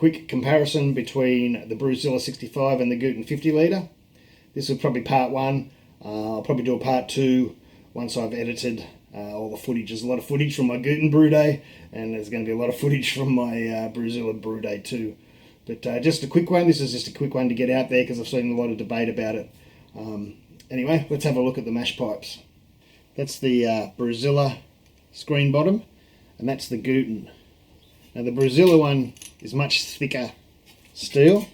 quick comparison between the Brewzilla 65 and the Guten 50 litre. This is probably part one. I'll probably do a part two once I've edited all the footage. There's a lot of footage from my Guten brew day, and there's going to be a lot of footage from my Brewzilla brew day too. But just a quick one. This is just a quick one to get out there because I've seen a lot of debate about it. Anyway, let's have a look at the mash pipes. That's the Brewzilla screen bottom, and that's the Guten. Now the Brewzilla one is much thicker steel.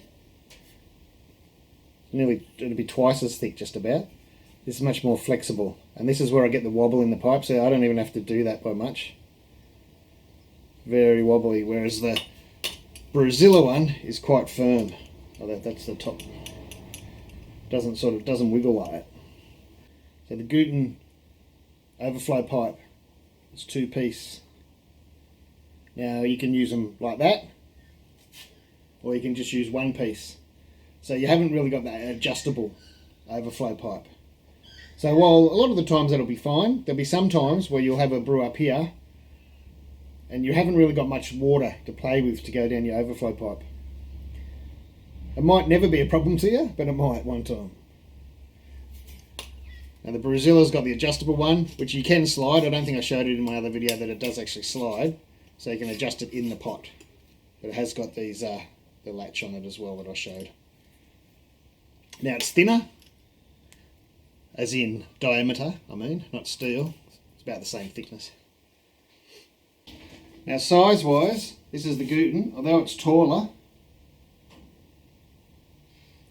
It'll be twice as thick just about. This is much more flexible, and this is where I get the wobble in the pipe, so I don't even have to do that by much. Very wobbly, whereas the Brewzilla one is quite firm. Oh, that's the top. Doesn't wiggle like that. So the Guten overflow pipe is 2-piece. Now you can use them like that, or you can just use 1 piece. So you haven't really got that adjustable overflow pipe. So while a lot of the times that'll be fine, there'll be some times where you'll have a brew up here and you haven't really got much water to play with to go down your overflow pipe. It might never be a problem to you, but it might one time. Now the Brewzilla's got the adjustable one, which you can slide. I don't think I showed it in my other video that it does actually slide, so you can adjust it in the pot. But it has got these the latch on it as well that I showed. Now it's thinner, as in diameter, I mean, not steel. It's about the same thickness. Now size wise, this is the Guten, although it's taller.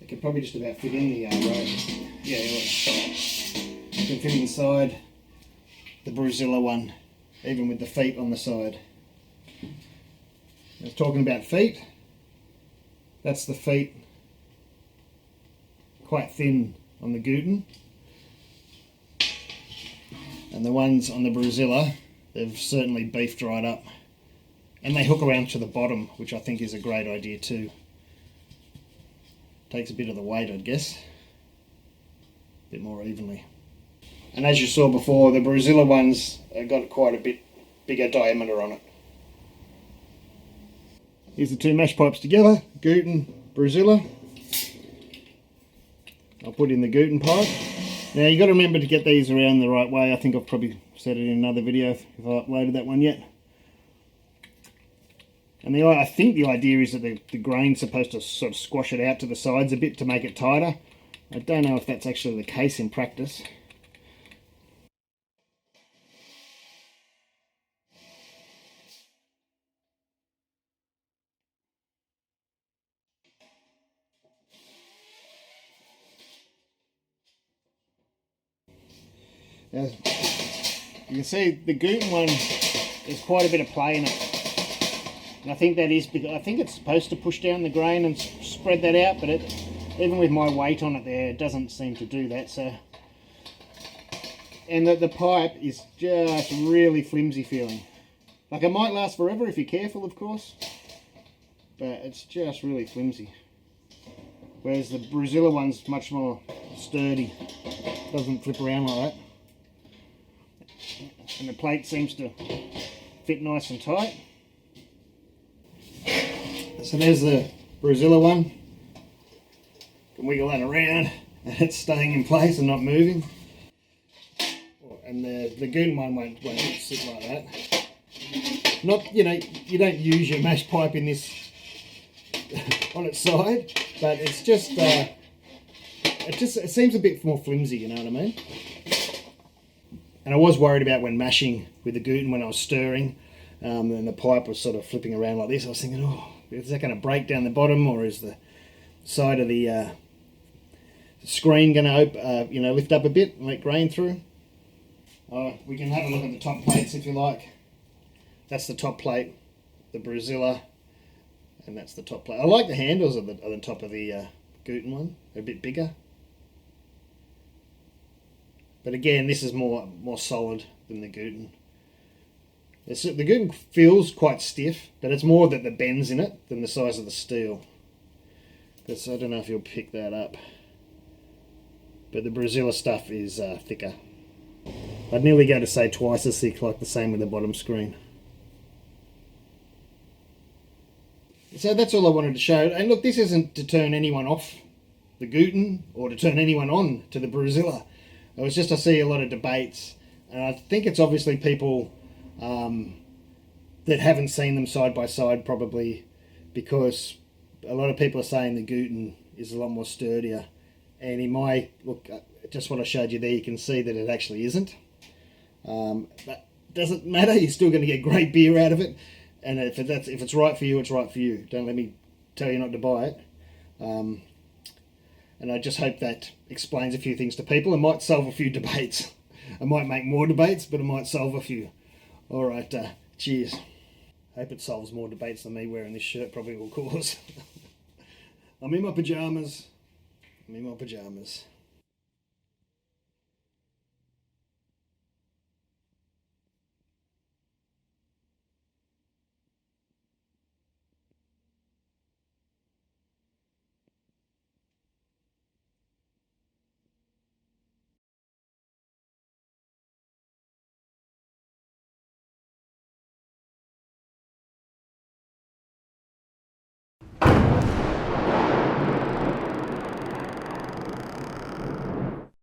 It could probably just about fit in the road. Yeah, it can fit inside the Brewzilla one, even with the feet on the side. Now, talking about feet, that's the feet, quite thin on the Guten. And the ones on the Brewzilla, they've certainly beefed right up. And they hook around to the bottom, which I think is a great idea too. Takes a bit of the weight, I guess. A bit more evenly. And as you saw before, the Brewzilla ones have got quite a bit bigger diameter on it. Here's the two mash pipes together, Guten, Brewzilla. I'll put in the Guten pipe. Now you've got to remember to get these around the right way. I think I've probably said it in another video if I uploaded that one yet. And I think the idea is that the grain's supposed to sort of squash it out to the sides a bit to make it tighter. I don't know if that's actually the case in practice. Now, you can see the Guten one, there's quite a bit of play in it. And I think that is because I think it's supposed to push down the grain and spread that out, but even with my weight on it there, it doesn't seem to do that. So, and the pipe is just really flimsy feeling. Like it might last forever if you're careful, of course, but it's just really flimsy. Whereas the Brewzilla one's much more sturdy, doesn't flip around like that. And the plate seems to fit nice and tight. So there's the Brewzilla one. You can wiggle that around and it's staying in place and not moving. And the Guten one won't sit like that. Not, you know, you don't use your mash pipe in this on its side, but it's just it seems a bit more flimsy, you know what I mean? And I was worried about when mashing with the Guten when I was stirring, and the pipe was sort of flipping around like this. I was thinking, oh, is that going to break down the bottom, or is the side of the screen going to lift up a bit and let grain through? We can have a look at the top plates if you like. That's the top plate, the Brewzilla, and that's the top plate. I like the handles at the top of the Guten one. They're a bit bigger. But again, this is more solid than the Guten. The Guten feels quite stiff, but it's more that the bend's in it than the size of the steel. Because I don't know if you'll pick that up. But the Brewzilla stuff is thicker. I'd nearly go to say twice as thick, like the same with the bottom screen. so that's all I wanted to show. And look, this isn't to turn anyone off the Guten or to turn anyone on to the Brewzilla. It was just I see a lot of debates, and I think it's obviously people that haven't seen them side by side, probably because a lot of people are saying the Guten is a lot more sturdier. And in my look, just what I showed you there, you can see that it actually isn't. But it doesn't matter. You're still going to get great beer out of it. And if it's right for you, it's right for you. Don't let me tell you not to buy it. And I just hope that explains a few things to people. It might solve a few debates. I might make more debates, but it might solve a few. All right, cheers. Hope it solves more debates than me wearing this shirt probably will cause. I'm in my pajamas.